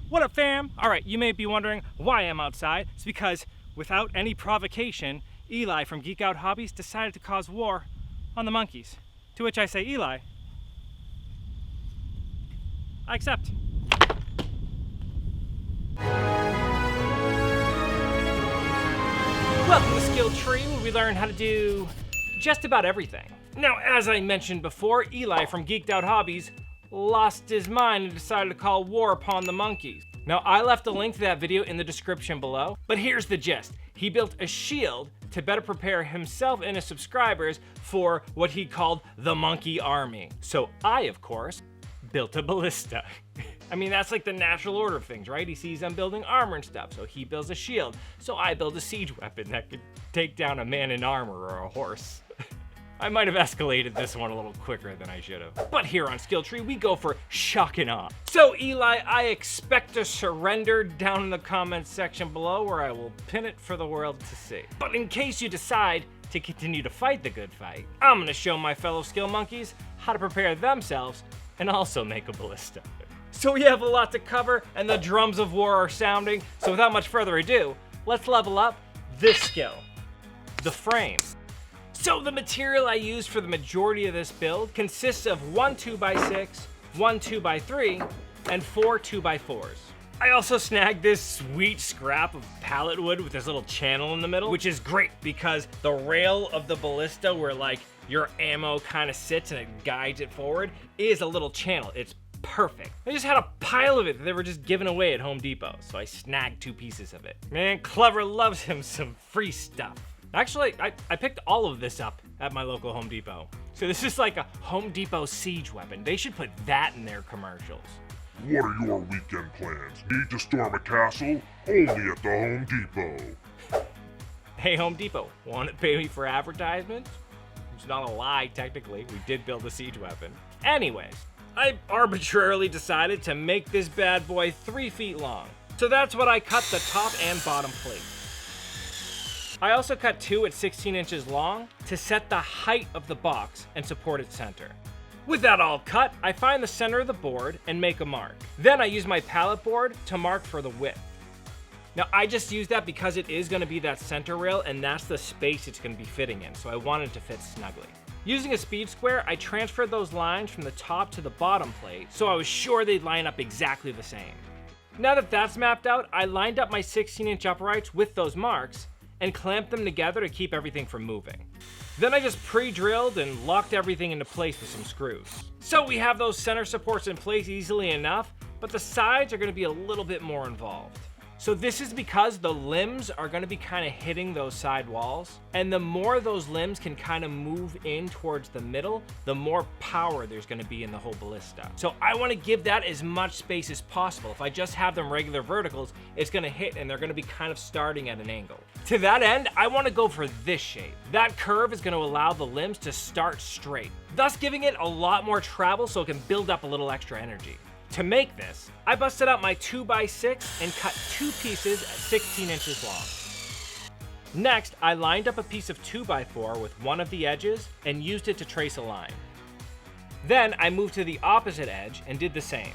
What up, fam? Alright, you may be wondering why I'm outside. It's because, without any provocation, Eli from Geek Out Hobbies decided to cause war on the monkeys. To which I say, Eli, I accept. Welcome to Skill Tree, where we learn how to do just about everything. Now, as I mentioned before, Eli from Geeked Out Hobbies lost his mind and decided to call war upon the monkeys. Now, I left a link to that video in the description below, but here's the gist. He built a shield to better prepare himself and his subscribers for what he called the monkey army. So I, of course, built a ballista. I mean, that's like the natural order of things, right? He sees them building armor and stuff, so he builds a shield. So I build a siege weapon that could take down a man in armor or a horse. I might have escalated this one a little quicker than I should have. But here on Skill Tree, we go for shock and awe. So Eli, I expect a surrender down in the comments section below, where I will pin it for the world to see. But in case you decide to continue to fight the good fight, I'm gonna show my fellow skill monkeys how to prepare themselves and also make a ballista. So we have a lot to cover and the drums of war are sounding, so without much further ado, let's level up this skill, the frame. So the material I used for the majority of this build consists of one 2x6, one 2x3, and four 2x4s. I also snagged this sweet scrap of pallet wood with this little channel in the middle, which is great because the rail of the ballista where like your ammo kind of sits and it guides it forward is a little channel. It's perfect. I just had a pile of it that they were just giving away at Home Depot, so I snagged 2 pieces of it. Man, Clever loves him some free stuff. Actually, I picked all of this up at my local Home Depot. So this is like a Home Depot siege weapon. They should put that in their commercials. What are your weekend plans? Need to storm a castle? Only at the Home Depot. Hey, Home Depot, want to pay me for advertisements? It's not a lie, technically. We did build a siege weapon. Anyways, I arbitrarily decided to make this bad boy 3 feet long. So that's what I cut the top and bottom plate. I also cut 2 at 16 inches long to set the height of the box and support its center. With that all cut, I find the center of the board and make a mark. Then I use my pallet board to mark for the width. Now I just use that because it is going to be that center rail and that's the space it's going to be fitting in, so I want it to fit snugly. Using a speed square, I transferred those lines from the top to the bottom plate, so I was sure they'd line up exactly the same. Now that that's mapped out, I lined up my 16-inch uprights with those marks and clamped them together to keep everything from moving. Then I just pre-drilled and locked everything into place with some screws. So we have those center supports in place easily enough, but the sides are going to be a little bit more involved. So this is because the limbs are going to be kind of hitting those side walls, and the more those limbs can kind of move in towards the middle, the more power there's going to be in the whole ballista. So I want to give that as much space as possible. If I just have them regular verticals, it's going to hit and they're going to be kind of starting at an angle. To that end, I want to go for this shape. That curve is going to allow the limbs to start straight, thus giving it a lot more travel so it can build up a little extra energy. To make this, I busted out my 2x6 and cut 2 pieces at 16 inches long. Next, I lined up a piece of 2x4 with one of the edges and used it to trace a line. Then I moved to the opposite edge and did the same.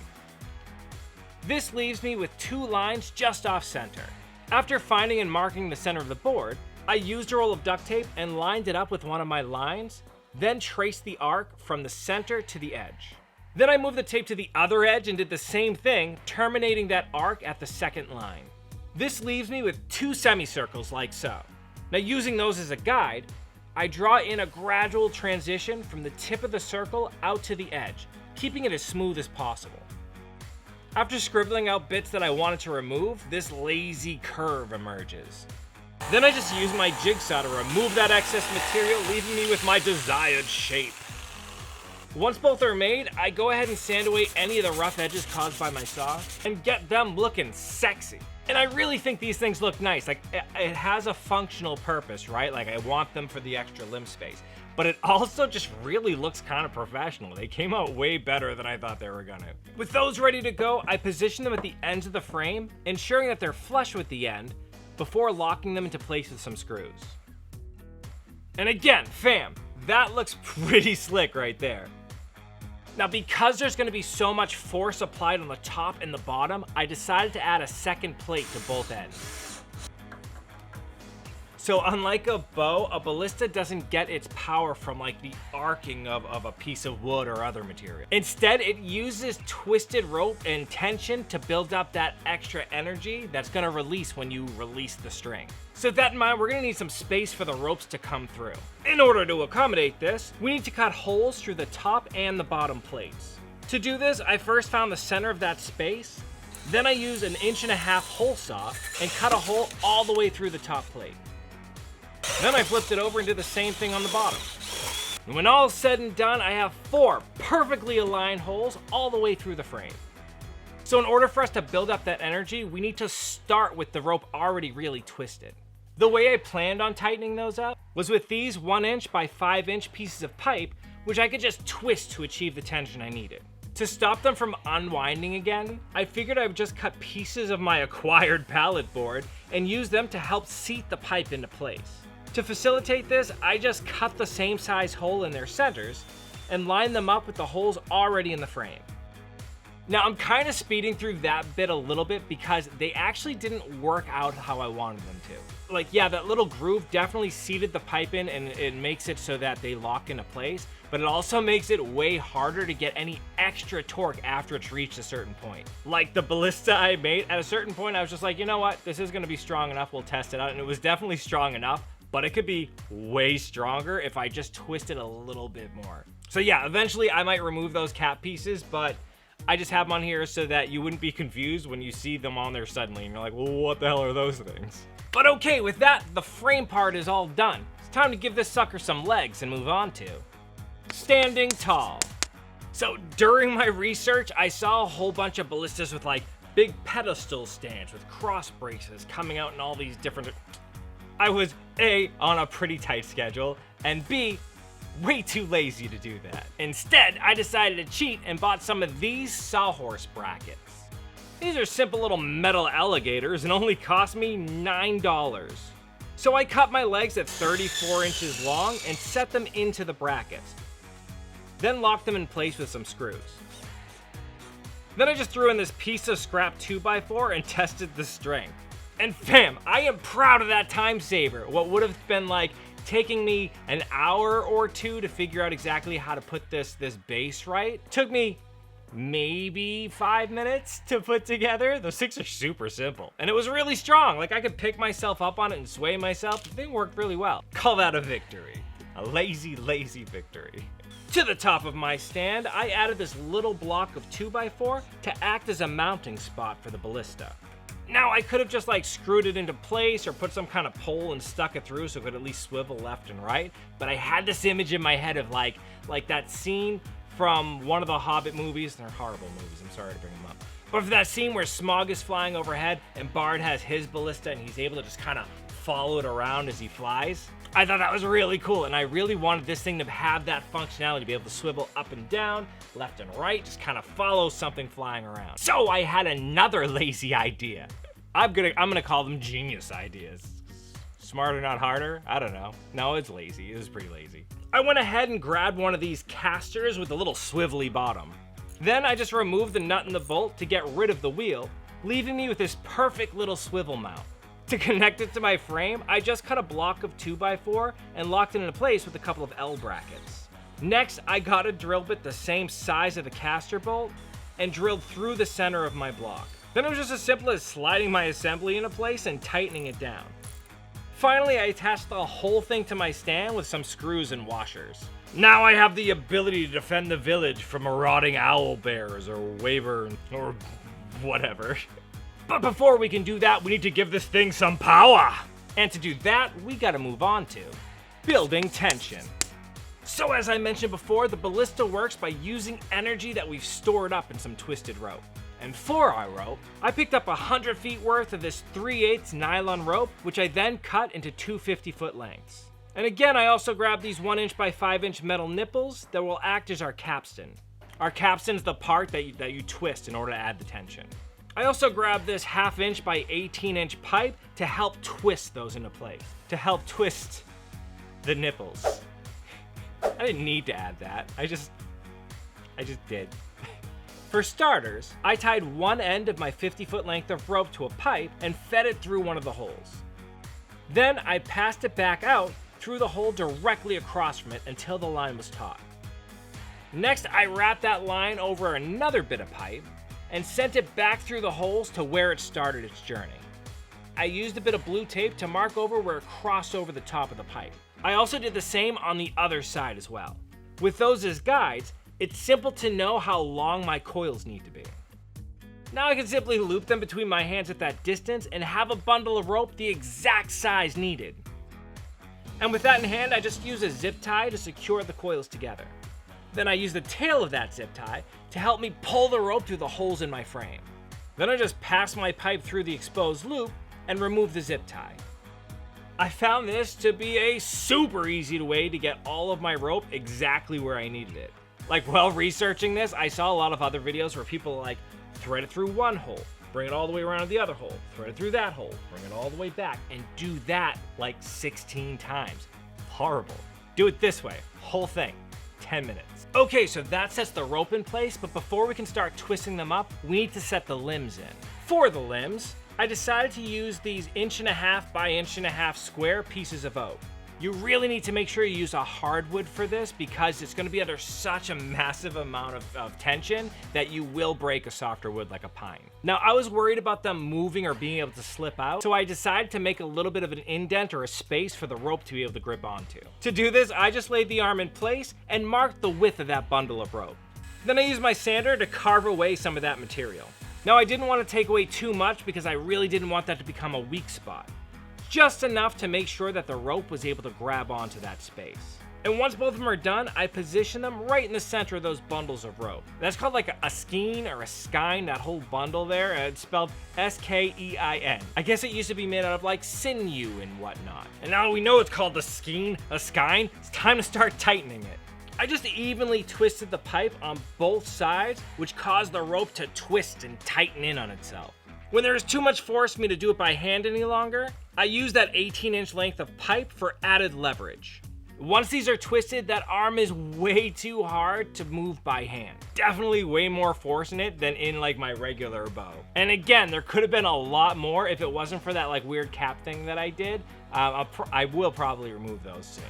This leaves me with 2 lines just off center. After finding and marking the center of the board, I used a roll of duct tape and lined it up with one of my lines, then traced the arc from the center to the edge. Then I moved the tape to the other edge and did the same thing, terminating that arc at the second line. This leaves me with 2 semicircles like so. Now using those as a guide, I draw in a gradual transition from the tip of the circle out to the edge, keeping it as smooth as possible. After scribbling out bits that I wanted to remove, this lazy curve emerges. Then I just use my jigsaw to remove that excess material, leaving me with my desired shape. Once both are made, I go ahead and sand away any of the rough edges caused by my saw and get them looking sexy. And I really think these things look nice. Like, it has a functional purpose, right? Like, I want them for the extra limb space. But it also just really looks kind of professional. They came out way better than I thought they were gonna. With those ready to go, I position them at the ends of the frame, ensuring that they're flush with the end before locking them into place with some screws. And again, fam, that looks pretty slick right there. Now, because there's going to be so much force applied on the top and the bottom, I decided to add a second plate to both ends. So unlike a bow, a ballista doesn't get its power from like the arcing of a piece of wood or other material. Instead, it uses twisted rope and tension to build up that extra energy that's gonna release when you release the string. So with that in mind, we're gonna need some space for the ropes to come through. In order to accommodate this, we need to cut holes through the top and the bottom plates. To do this, I first found the center of that space. Then I used an 1.5-inch hole saw and cut a hole all the way through the top plate. Then I flipped it over and did the same thing on the bottom. And when all is said and done, I have 4 perfectly aligned holes all the way through the frame. So in order for us to build up that energy, we need to start with the rope already really twisted. The way I planned on tightening those up was with these 1-inch by 5-inch pieces of pipe, which I could just twist to achieve the tension I needed. To stop them from unwinding again, I figured I would just cut pieces of my acquired pallet board and use them to help seat the pipe into place. To facilitate this, I just cut the same size hole in their centers and lined them up with the holes already in the frame. Now I'm kind of speeding through that bit a little bit because they actually didn't work out how I wanted them to. Like, yeah, that little groove definitely seated the pipe in and it makes it so that they lock into place, but it also makes it way harder to get any extra torque after it's reached a certain point. Like the ballista I made, at a certain point I was just like, you know what, this is gonna be strong enough, we'll test it out, and it was definitely strong enough. But it could be way stronger if I just twist it a little bit more. So yeah, eventually I might remove those cap pieces, but I just have them on here so that you wouldn't be confused when you see them on there suddenly and you're like, well, what the hell are those things? But okay, with that, the frame part is all done. It's time to give this sucker some legs and move on to standing tall. So during my research, I saw a whole bunch of ballistas with like big pedestal stands with cross braces coming out in all these different... I was A, on a pretty tight schedule, and B, way too lazy to do that. Instead, I decided to cheat and bought some of these sawhorse brackets. These are simple little metal alligators and only cost me $9. So I cut my legs at 34 inches long and set them into the brackets. Then locked them in place with some screws. Then I just threw in this piece of scrap 2x4 and tested the strength. And fam, I am proud of that time saver. What would have been like taking me an hour or 2 to figure out exactly how to put this base right, took me maybe 5 minutes to put together. Those sticks are super simple. And it was really strong. Like I could pick myself up on it and sway myself. The thing worked really well. Call that a victory. A lazy, lazy victory. To the top of my stand, I added this little block of 2x4 to act as a mounting spot for the ballista. Now, I could have just like screwed it into place or put some kind of pole and stuck it through so it could at least swivel left and right, but I had this image in my head of like that scene from one of the Hobbit movies. They're horrible movies, I'm sorry to bring them up. But for that scene where Smaug is flying overhead and Bard has his ballista and he's able to just kind of follow it around as he flies. I thought that was really cool, and I really wanted this thing to have that functionality, to be able to swivel up and down, left and right, just kind of follow something flying around. So I had another lazy idea. I'm gonna call them genius ideas. Smarter, not harder? I don't know. No, it's lazy. It was pretty lazy. I went ahead and grabbed one of these casters with a little swivelly bottom. Then I just removed the nut and the bolt to get rid of the wheel, leaving me with this perfect little swivel mount. To connect it to my frame, I just cut a block of 2x4 and locked it into place with a couple of L brackets. Next, I got a drill bit the same size of the caster bolt and drilled through the center of my block. Then it was just as simple as sliding my assembly into place and tightening it down. Finally, I attached the whole thing to my stand with some screws and washers. Now I have the ability to defend the village from marauding owl bears or wyvern or whatever. But before we can do that, we need to give this thing some power. And to do that, we gotta move on to building tension. So as I mentioned before, the ballista works by using energy that we've stored up in some twisted rope. And for our rope, I picked up 100 feet worth of this 3/8 nylon rope, which I then cut into 2 50-foot lengths. And again, I also grabbed these 1-inch by 5-inch metal nipples that will act as our capstan. Our capstan's the part that you twist in order to add the tension. I also grabbed this 1/2-inch by 18-inch pipe to help twist those into place, to help twist the nipples. I didn't need to add that. I just did. For starters, I tied one end of my 50-foot length of rope to a pipe and fed it through one of the holes. Then I passed it back out through the hole directly across from it until the line was taut. Next, I wrapped that line over another bit of pipe and sent it back through the holes to where it started its journey. I used a bit of blue tape to mark over where it crossed over the top of the pipe. I also did the same on the other side as well. With those as guides, it's simple to know how long my coils need to be. Now I can simply loop them between my hands at that distance and have a bundle of rope the exact size needed. And with that in hand, I just use a zip tie to secure the coils together. Then I use the tail of that zip tie to help me pull the rope through the holes in my frame. Then I just pass my pipe through the exposed loop and remove the zip tie. I found this to be a super easy way to get all of my rope exactly where I needed it. Like, while researching this, I saw a lot of other videos where people like thread it through one hole, bring it all the way around to the other hole, thread it through that hole, bring it all the way back, and do that like 16 times. Horrible. Do it this way, whole thing, 10 minutes. Okay, so that sets the rope in place, but before we can start twisting them up, we need to set the limbs in. For the limbs, I decided to use these 1.5" by 1.5" square pieces of oak. You really need to make sure you use a hardwood for this because it's going to be under such a massive amount of tension that you will break a softer wood like a pine. Now, I was worried about them moving or being able to slip out, so I decided to make a little bit of an indent or a space for the rope to be able to grip onto. To do this, I just laid the arm in place and marked the width of that bundle of rope. Then I used my sander to carve away some of that material. Now, I didn't want to take away too much because I really didn't want that to become a weak spot. Just enough to make sure that the rope was able to grab onto that space. And once both of them are done, I position them right in the center of those bundles of rope. That's called like a skein or a skein, that whole bundle there. It's spelled S-K-E-I-N. I guess it used to be made out of like sinew and whatnot. And now that we know it's called a skein, it's time to start tightening it. I just evenly twisted the pipe on both sides, which caused the rope to twist and tighten in on itself. When there is too much force for me to do it by hand any longer, I use that 18-inch length of pipe for added leverage. Once these are twisted, that arm is way too hard to move by hand. Definitely way more force in it than in like my regular bow. And again, there could have been a lot more if it wasn't for that like weird cap thing that I did. I will probably remove those soon.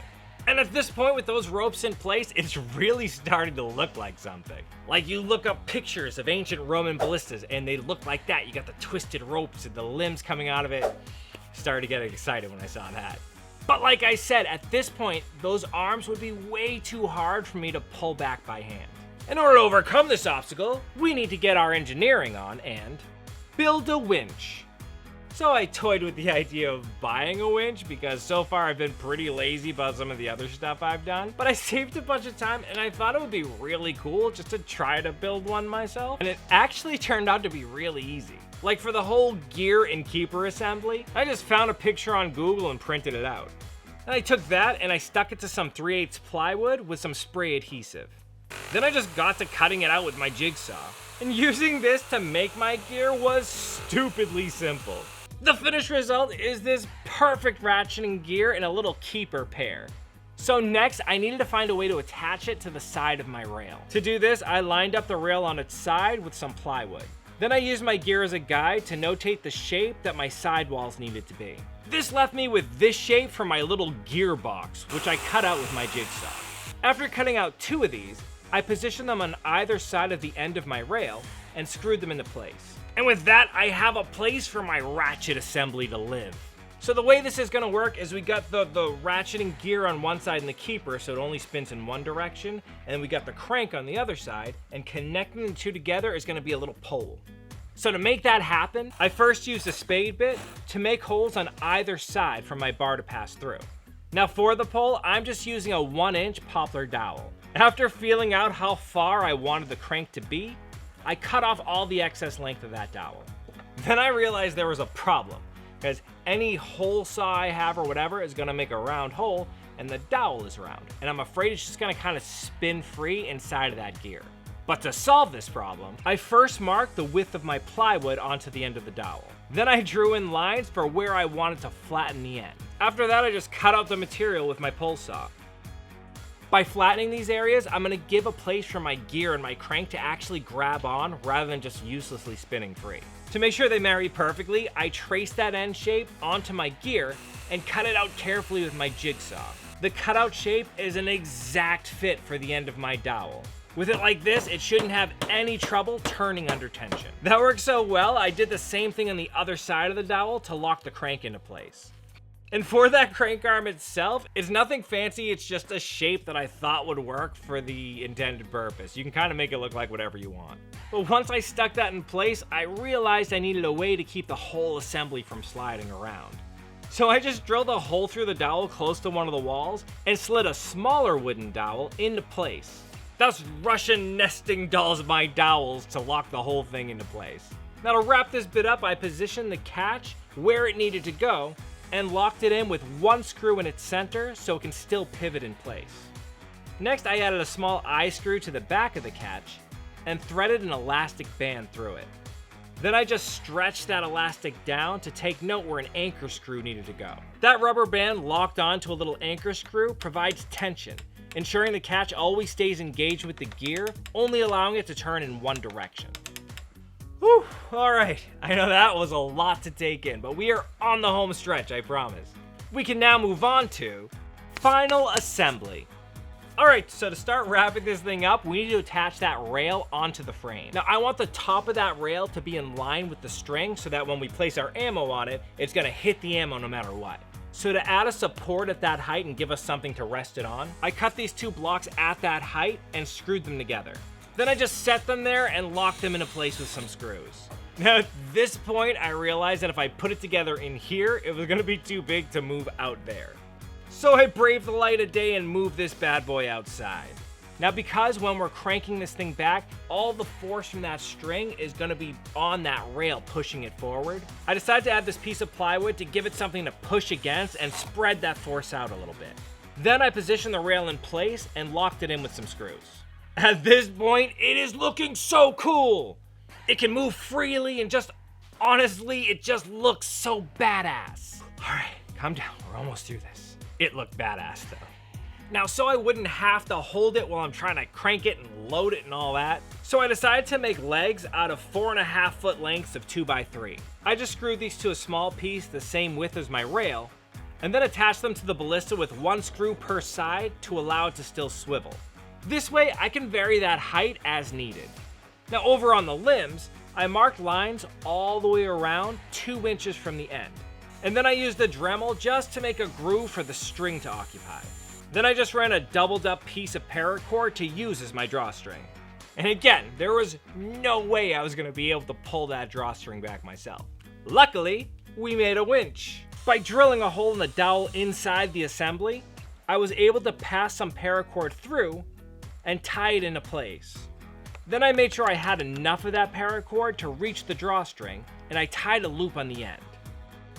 And at this point, with those ropes in place, it's really starting to look like something. Like, you look up pictures of ancient Roman ballistas and they look like that. You got the twisted ropes and the limbs coming out of it. Started to get excited when I saw that. But like I said, at this point, those arms would be way too hard for me to pull back by hand. In order to overcome this obstacle, we need to get our engineering on and build a winch. So I toyed with the idea of buying a winch because so far I've been pretty lazy about some of the other stuff I've done. But I saved a bunch of time and I thought it would be really cool just to try to build one myself. And it actually turned out to be really easy. Like for the whole gear and keeper assembly, I just found a picture on Google and printed it out. And I took that and I stuck it to some 3/8 plywood with some spray adhesive. Then I just got to cutting it out with my jigsaw. And using this to make my gear was stupidly simple. The finished result is this perfect ratcheting gear in a little keeper pair. So next, I needed to find a way to attach it to the side of my rail. To do this, I lined up the rail on its side with some plywood. Then I used my gear as a guide to notate the shape that my sidewalls needed to be. This left me with this shape for my little gearbox, which I cut out with my jigsaw. After cutting out 2 of these, I positioned them on either side of the end of my rail and screwed them into place. And with that, I have a place for my ratchet assembly to live. So the way this is going to work is we got the ratcheting gear on one side and the keeper, so it only spins in one direction, and we got the crank on the other side, and connecting the two together is going to be a little pole. So to make that happen, I first used a spade bit to make holes on either side for my bar to pass through. Now for the pole, I'm just using a 1-inch poplar dowel. After feeling out how far I wanted the crank to be, I cut off all the excess length of that dowel. Then I realized there was a problem, because any hole saw I have or whatever is gonna make a round hole, and the dowel is round, and I'm afraid it's just gonna kind of spin free inside of that gear. But to solve this problem, I first marked the width of my plywood onto the end of the dowel. Then I drew in lines for where I wanted to flatten the end. After that, I just cut out the material with my pole saw. By flattening these areas, I'm going to give a place for my gear and my crank to actually grab on rather than just uselessly spinning free. To make sure they marry perfectly, I trace that end shape onto my gear and cut it out carefully with my jigsaw. The cutout shape is an exact fit for the end of my dowel. With it like this, it shouldn't have any trouble turning under tension. That worked so well, I did the same thing on the other side of the dowel to lock the crank into place. And for that crank arm itself, it's nothing fancy, it's just a shape that I thought would work for the intended purpose. You can kind of make it look like whatever you want. But once I stuck that in place, I realized I needed a way to keep the whole assembly from sliding around. So I just drilled a hole through the dowel close to one of the walls and slid a smaller wooden dowel into place, thus Russian nesting dolls my dowels to lock the whole thing into place. Now to wrap this bit up, I positioned the catch where it needed to go and locked it in with one screw in its center so it can still pivot in place. Next, I added a small eye screw to the back of the catch and threaded an elastic band through it. Then I just stretched that elastic down to take note where an anchor screw needed to go. That rubber band locked onto a little anchor screw provides tension, ensuring the catch always stays engaged with the gear, only allowing it to turn in one direction. Whew, alright, I know that was a lot to take in, but we are on the home stretch, I promise. We can now move on to final assembly. Alright, so to start wrapping this thing up, we need to attach that rail onto the frame. Now, I want the top of that rail to be in line with the string so that when we place our ammo on it, it's gonna hit the ammo no matter what. So to add a support at that height and give us something to rest it on, I cut these two blocks at that height and screwed them together. Then I just set them there and locked them into place with some screws. Now at this point, I realized that if I put it together in here, it was gonna be too big to move out there. So I braved the light of day and moved this bad boy outside. Now because when we're cranking this thing back, all the force from that string is gonna be on that rail pushing it forward, I decided to add this piece of plywood to give it something to push against and spread that force out a little bit. Then I positioned the rail in place and locked it in with some screws. At this point, it is looking so cool! It can move freely and honestly, it just looks so badass. Alright, calm down, we're almost through this. It looked badass though. Now, so I wouldn't have to hold it while I'm trying to crank it and load it and all that, so I decided to make legs out of 4.5 foot lengths of 2x3. I just screwed these to a small piece the same width as my rail, and then attached them to the ballista with one screw per side to allow it to still swivel. This way, I can vary that height as needed. Now over on the limbs, I marked lines all the way around 2 inches from the end. And then I used the Dremel just to make a groove for the string to occupy. Then I just ran a doubled up piece of paracord to use as my drawstring. And again, there was no way I was gonna be able to pull that drawstring back myself. Luckily, we made a winch. By drilling a hole in the dowel inside the assembly, I was able to pass some paracord through and tie it into place. Then I made sure I had enough of that paracord to reach the drawstring, and I tied a loop on the end.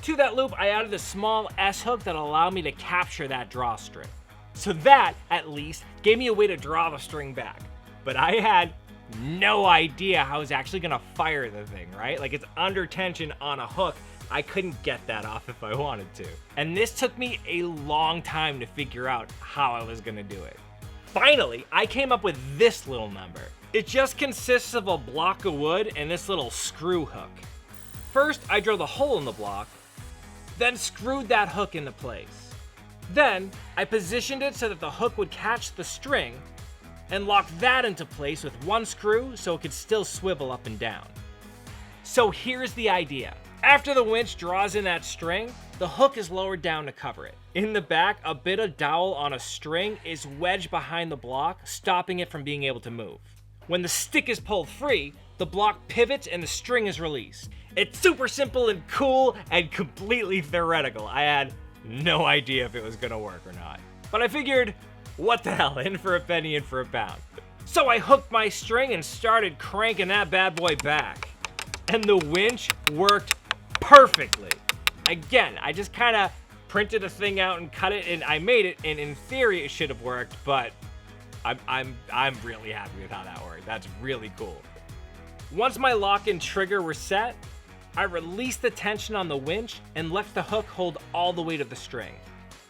To that loop, I added a small S-hook that allowed me to capture that drawstring. So that, at least, gave me a way to draw the string back. But I had no idea how I was actually gonna fire the thing, right? Like, it's under tension on a hook. I couldn't get that off if I wanted to. And this took me a long time to figure out how I was gonna do it. Finally, I came up with this little number. It just consists of a block of wood and this little screw hook. First, I drilled a hole in the block, then screwed that hook into place. Then, I positioned it so that the hook would catch the string and locked that into place with one screw so it could still swivel up and down. So here's the idea. After the winch draws in that string, the hook is lowered down to cover it. In the back, a bit of dowel on a string is wedged behind the block, stopping it from being able to move. When the stick is pulled free, the block pivots and the string is released. It's super simple and cool and completely theoretical. I had no idea if it was gonna work or not. But I figured, what the hell, in for a penny, in for a pound. So I hooked my string and started cranking that bad boy back. And the winch worked perfectly. Again, I just kind of printed a thing out and cut it, and I made it, and in theory it should have worked, but I'm really happy with how that worked. That's really cool. Once my lock and trigger were set, I released the tension on the winch and let the hook hold all the weight of the string.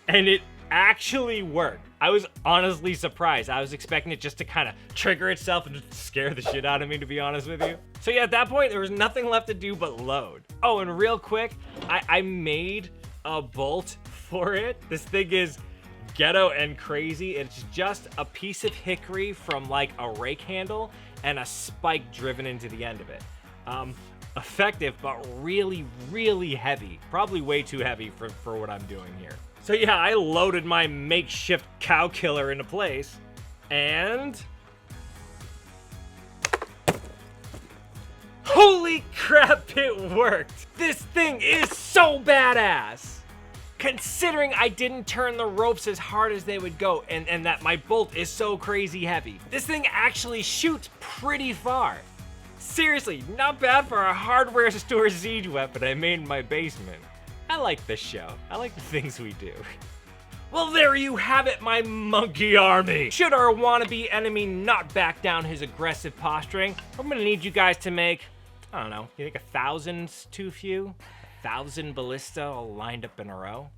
And it actually worked. I was honestly surprised. I was expecting it just to kind of trigger itself and just scare the shit out of me, to be honest with you. So yeah, at that point, there was nothing left to do but load. Oh, and real quick, I made a bolt for it. This thing is ghetto and crazy. It's just a piece of hickory from like a rake handle and a spike driven into the end of it. Effective, but really, really heavy. Probably way too heavy for what I'm doing here. So yeah, I loaded my makeshift cow killer into place, and holy crap, it worked! This thing is so badass! Considering I didn't turn the ropes as hard as they would go, and that my bolt is so crazy heavy. This thing actually shoots pretty far. Seriously, not bad for a hardware store siege weapon I made in my basement. I like this show. I like the things we do. Well, there you have it, my monkey army. Should our wannabe enemy not back down his aggressive posturing, I'm gonna need you guys to make, I don't know, you think 1,000's too few? 1,000 Ballista all lined up in a row?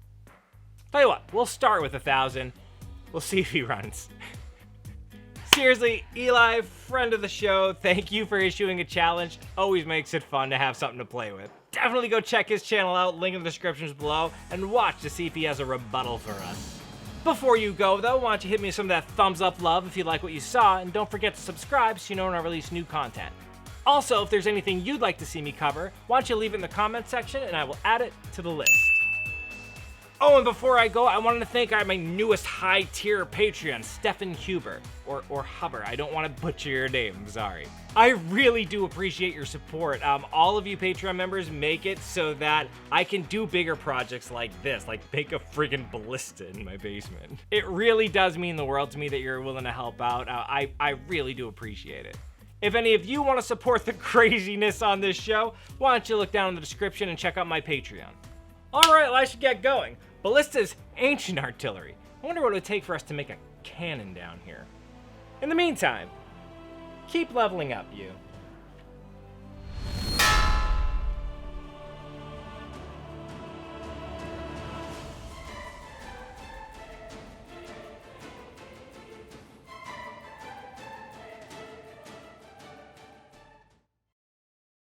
Tell you what, we'll start with 1,000. We'll see if he runs. Seriously, Eli, friend of the show, thank you for issuing a challenge. Always makes it fun to have something to play with. Definitely go check his channel out, link in the descriptions below, and watch to see if he has a rebuttal for us. Before you go, though, why don't you hit me some of that thumbs up love if you like what you saw, and don't forget to subscribe so you know when I release new content. Also, if there's anything you'd like to see me cover, why don't you leave it in the comment section, and I will add it to the list. Oh, and before I go, I wanted to thank my newest high-tier Patreon, Stefan Huber, or Huber. I don't want to butcher your name, I'm sorry. I really do appreciate your support. All of you Patreon members make it so that I can do bigger projects like this, like make a friggin' Ballista in my basement. It really does mean the world to me that you're willing to help out. I really do appreciate it. If any of you want to support the craziness on this show, why don't you look down in the description and check out my Patreon. Alright, well, I should get going. Ballista's ancient artillery. I wonder what it would take for us to make a cannon down here. In the meantime, keep leveling up, you.